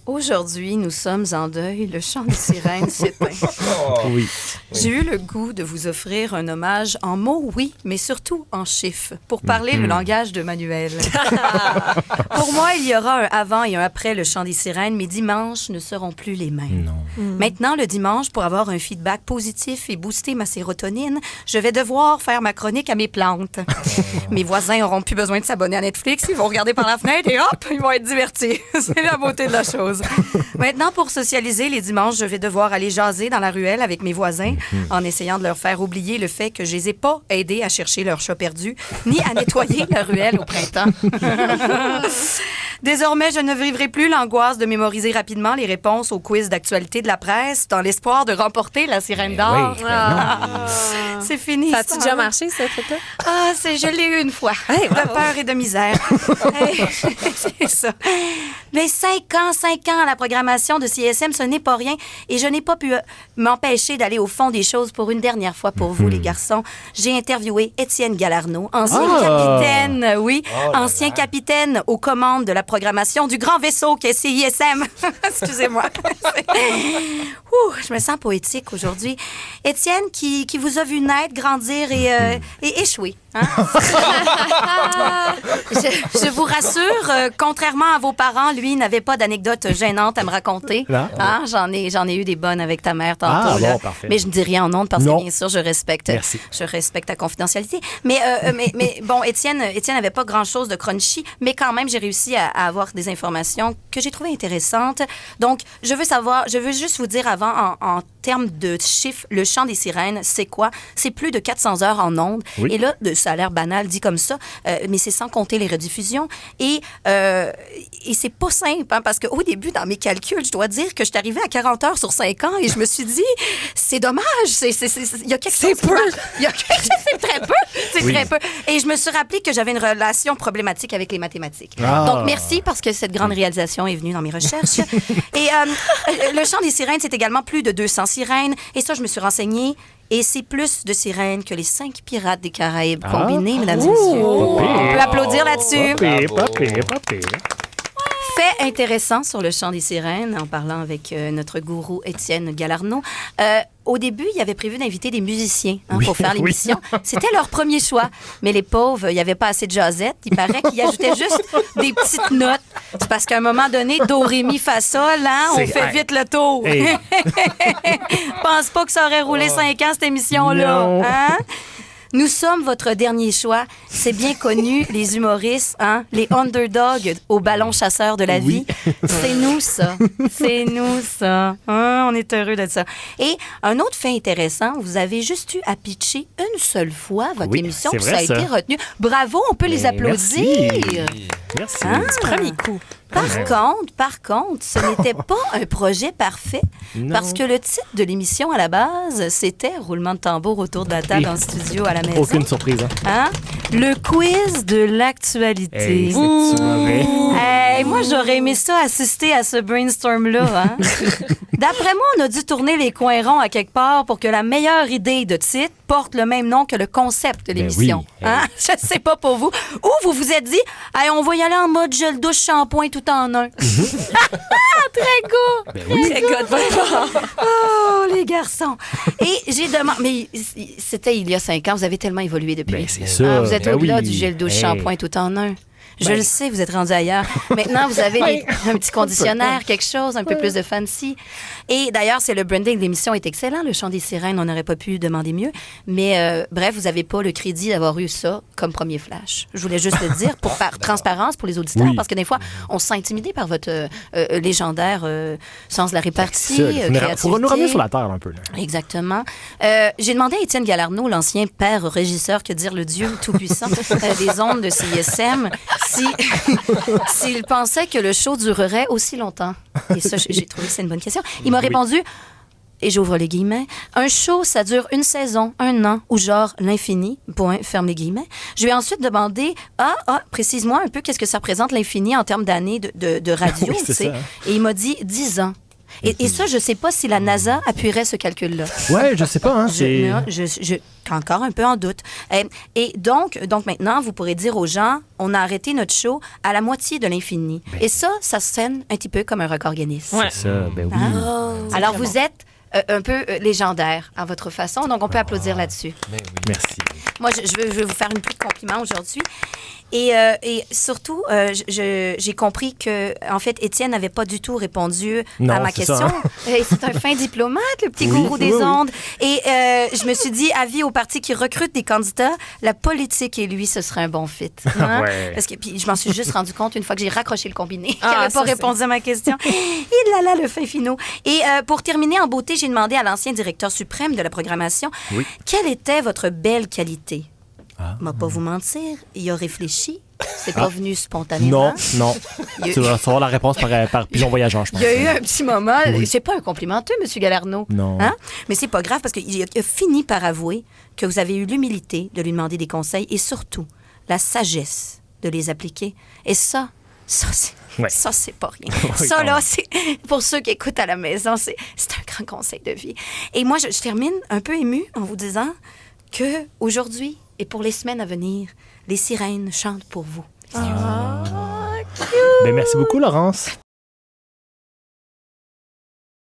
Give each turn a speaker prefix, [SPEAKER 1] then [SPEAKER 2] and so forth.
[SPEAKER 1] Aujourd'hui, nous sommes en deuil. Le chant des sirènes s'éteint.
[SPEAKER 2] Oui.
[SPEAKER 1] J'ai eu le goût de vous offrir un hommage en mots, oui, mais surtout en chiffres, pour parler le langage de Manuel. Pour moi, il y aura un avant et un après le chant des sirènes. Mes dimanches ne seront plus les mêmes.
[SPEAKER 2] Non.
[SPEAKER 1] Maintenant, le dimanche, pour avoir un feedback positif et booster ma sérotonine, je vais devoir faire ma chronique à mes plantes. Mes voisins n'auront plus besoin de s'abonner à Netflix. Ils vont regarder par la fenêtre et hop, ils vont être divertis. C'est la beauté de la chose. Maintenant, pour socialiser, les dimanches, je vais devoir aller jaser dans la ruelle avec mes voisins en essayant de leur faire oublier le fait que je les ai pas aidés à chercher leur chat perdu, ni à nettoyer la ruelle au printemps. Désormais, je ne vivrai plus l'angoisse de mémoriser rapidement les réponses aux quiz d'actualité de la presse dans l'espoir de remporter la sirène d'or.
[SPEAKER 2] Oui,
[SPEAKER 1] C'est fini.
[SPEAKER 3] Ça a-tu déjà marché, ce truc-là?
[SPEAKER 1] Ah, je l'ai eu une fois.
[SPEAKER 3] Hey,
[SPEAKER 1] de
[SPEAKER 3] bravo.
[SPEAKER 1] peur et de misère. Hey, c'est ça. Mais 5 ans à la programmation de CSM, ce n'est pas rien. Et je n'ai pas pu m'empêcher d'aller au fond des choses pour une dernière fois pour vous, les garçons. J'ai interviewé Étienne Galarneau, ancien capitaine, ancien capitaine aux commandes de la programmation du grand vaisseau qu'est CISM. Excusez-moi. Ouh, je me sens poétique aujourd'hui. Étienne qui vous a vu naître, grandir et échouer. Hein? Je vous rassure, contrairement à vos parents, lui n'avait pas d'anecdote gênante à me raconter. Hein? J'en ai eu des bonnes avec ta mère tantôt.
[SPEAKER 2] Ah,
[SPEAKER 1] là.
[SPEAKER 2] bon, parfait.
[SPEAKER 1] Mais je ne dis rien en ondes parce
[SPEAKER 2] Non.
[SPEAKER 1] que bien sûr, je respecte ta confidentialité. Mais bon, Étienne n'avait pas grand-chose de crunchy, mais quand même, j'ai réussi à avoir des informations que j'ai trouvées intéressantes. Donc, je veux juste vous dire avant, en termes de chiffres, le chant des sirènes, c'est quoi? C'est plus de 400 heures en ondes.
[SPEAKER 2] Oui.
[SPEAKER 1] Et là, ça a l'air banal dit comme ça, mais c'est sans compter les rediffusions. Et c'est pas simple, hein, parce qu'au début, dans mes calculs, je dois dire que je suis arrivée à 40 heures sur 5 ans et je me suis dit, c'est dommage, il y a quelque chose qui marche. C'est très peu. C'est très peu. Et je me suis rappelé que j'avais une relation problématique avec les mathématiques.
[SPEAKER 2] Ah.
[SPEAKER 1] Donc, merci parce que cette grande réalisation est venue dans mes recherches. Et le chant des sirènes, c'est également plus de 200 sirènes. Et ça, je me suis renseignée. Et c'est plus de sirènes que les 5 pirates des Caraïbes combinés, mesdames et messieurs. On peut applaudir là-dessus.
[SPEAKER 2] Pas pire.
[SPEAKER 1] Fait intéressant sur le chant des sirènes, en parlant avec notre gourou Étienne Galarneau. Au début, il avait prévu d'inviter des musiciens pour faire l'émission. C'était leur premier choix. Mais les pauvres, il n'y avait pas assez de jazzette. Il paraît qu'ils ajoutaient juste des petites notes. C'est parce qu'à un moment donné, do, ré, mi, fa, sol, hein, on fait vite le tour.
[SPEAKER 2] Hey.
[SPEAKER 1] Pense pas que ça aurait roulé 5 ans, cette émission-là.
[SPEAKER 2] Non.
[SPEAKER 1] Hein? Nous sommes votre dernier choix. C'est bien connu, les humoristes, hein? Les underdogs au ballon chasseur de la vie. C'est nous, ça. C'est nous, ça. Hein? On est heureux de ça. Et un autre fait intéressant, vous avez juste eu à pitcher une seule fois votre émission,
[SPEAKER 2] c'est
[SPEAKER 1] puis
[SPEAKER 2] vrai,
[SPEAKER 1] ça a été retenu. Bravo, on peut les applaudir.
[SPEAKER 2] Merci.
[SPEAKER 1] Hein?
[SPEAKER 3] Du premier coup.
[SPEAKER 1] Par contre, ce n'était pas un projet parfait parce que le titre de l'émission à la base, c'était roulement de tambour autour de la table en studio à la maison.
[SPEAKER 2] Aucune surprise, hein?
[SPEAKER 1] Hein? Le quiz de l'actualité.
[SPEAKER 2] Hey, c'est-tu mauvais?
[SPEAKER 1] Hey, moi, j'aurais aimé ça assister à ce brainstorm-là. Hein? D'après moi, on a dû tourner les coins ronds à quelque part pour que la meilleure idée de titre porte le même nom que le concept de l'émission.
[SPEAKER 2] oui.
[SPEAKER 1] Hein? Je sais pas pour vous. Ou vous vous êtes dit, hey, on va y aller en mode gel douche shampoing tout en un. Très good.
[SPEAKER 3] Très good de votre part.
[SPEAKER 1] Oh, les garçons. Et j'ai demandé... Mais c'était il y a 5 ans. Vous avez tellement évolué depuis.
[SPEAKER 2] Ben, c'est ça.
[SPEAKER 1] Vous êtes
[SPEAKER 2] Ben
[SPEAKER 1] au-delà
[SPEAKER 2] oui.
[SPEAKER 1] du gel douche
[SPEAKER 2] Hey.
[SPEAKER 1] shampoing tout en un. Je le sais, vous êtes rendu ailleurs. Maintenant, vous avez un petit conditionnaire, quelque chose, un peu plus de fancy. Et d'ailleurs, c'est le branding de l'émission est excellent. Le chant des sirènes, on n'aurait pas pu demander mieux. Mais bref, vous n'avez pas le crédit d'avoir eu ça comme premier flash. Je voulais juste le dire pour par transparence pour les auditeurs,
[SPEAKER 2] Oui.
[SPEAKER 1] parce que des fois, on se sent intimidé par votre légendaire sens de la répartie,
[SPEAKER 2] Il faut nous ramener sur la terre un peu. Là.
[SPEAKER 1] Exactement. J'ai demandé à Étienne Galarneau, l'ancien père régisseur, que dire le Dieu tout-puissant des ondes de CISM, s'il pensait que le show durerait aussi longtemps. Et ça, j'ai trouvé que c'est une bonne question. Il m'a répondu, et j'ouvre les guillemets, un show, ça dure une saison, 1 an, ou genre l'infini, point, ferme les guillemets. Je lui ai ensuite demandé, précise-moi un peu qu'est-ce que ça représente l'infini en termes d'années de radio,
[SPEAKER 2] Oui, c'est
[SPEAKER 1] tu sais.
[SPEAKER 2] ça, hein.
[SPEAKER 1] Et il m'a dit 10 ans. Et ça, je ne sais pas si la NASA appuierait ce calcul-là.
[SPEAKER 2] Ouais, je sais pas, hein. C'est...
[SPEAKER 1] Je encore un peu en doute. Et donc maintenant, vous pourrez dire aux gens, on a arrêté notre show à la moitié de l'infini. Et ça sonne un petit peu comme un record Guinness.
[SPEAKER 3] Ouais.
[SPEAKER 2] C'est ça, ben oui.
[SPEAKER 1] Alors, vous êtes un peu légendaire à votre façon, donc on peut applaudir là-dessus.
[SPEAKER 2] Merci.
[SPEAKER 1] Moi, je veux vous faire une pluie de compliments aujourd'hui. Et surtout, j'ai compris que, en fait, Étienne n'avait pas du tout répondu
[SPEAKER 2] Non,
[SPEAKER 1] à ma
[SPEAKER 2] c'est ça,
[SPEAKER 1] question.
[SPEAKER 2] hein.
[SPEAKER 1] C'est un fin diplomate, le petit
[SPEAKER 2] Oui,
[SPEAKER 1] gourou des
[SPEAKER 2] oui, oui.
[SPEAKER 1] ondes. Et je me suis dit, avis au parti qui recrute des candidats, la politique et lui, ce serait un bon fit. Hein?
[SPEAKER 2] Ouais.
[SPEAKER 1] Parce que puis, je m'en suis juste rendu compte une fois que j'ai raccroché le combiné, qu'il
[SPEAKER 3] Ah,
[SPEAKER 1] n'avait pas
[SPEAKER 3] ça, c'est-
[SPEAKER 1] répondu à ma question. Il là le fin finot. Et pour terminer en beauté, j'ai demandé à l'ancien directeur suprême de la programmation,
[SPEAKER 2] Oui.
[SPEAKER 1] quelle était votre belle qualité? Va pas vous mentir, il a réfléchi. C'est pas venu spontanément.
[SPEAKER 2] Non.
[SPEAKER 1] Il y a-
[SPEAKER 2] Tu vas recevoir la réponse par pigeon voyageur, je pense.
[SPEAKER 1] Il y a eu un petit moment.
[SPEAKER 2] Oui.
[SPEAKER 1] C'est pas un complimenteux, M. Galarno.
[SPEAKER 2] Non.
[SPEAKER 1] Hein? Mais c'est pas grave parce qu'il a fini par avouer que vous avez eu l'humilité de lui demander des conseils et surtout la sagesse de les appliquer. Et ça,
[SPEAKER 2] Ouais.
[SPEAKER 1] ça c'est pas rien.
[SPEAKER 2] Oui,
[SPEAKER 1] Ça,
[SPEAKER 2] quand
[SPEAKER 1] là,
[SPEAKER 2] même.
[SPEAKER 1] c'est pour ceux qui écoutent à la maison, c'est un grand conseil de vie. Et moi, je termine un peu émue en vous disant que aujourd'hui et pour les semaines à venir, les sirènes chantent pour vous.
[SPEAKER 2] Ben, merci beaucoup, Laurence.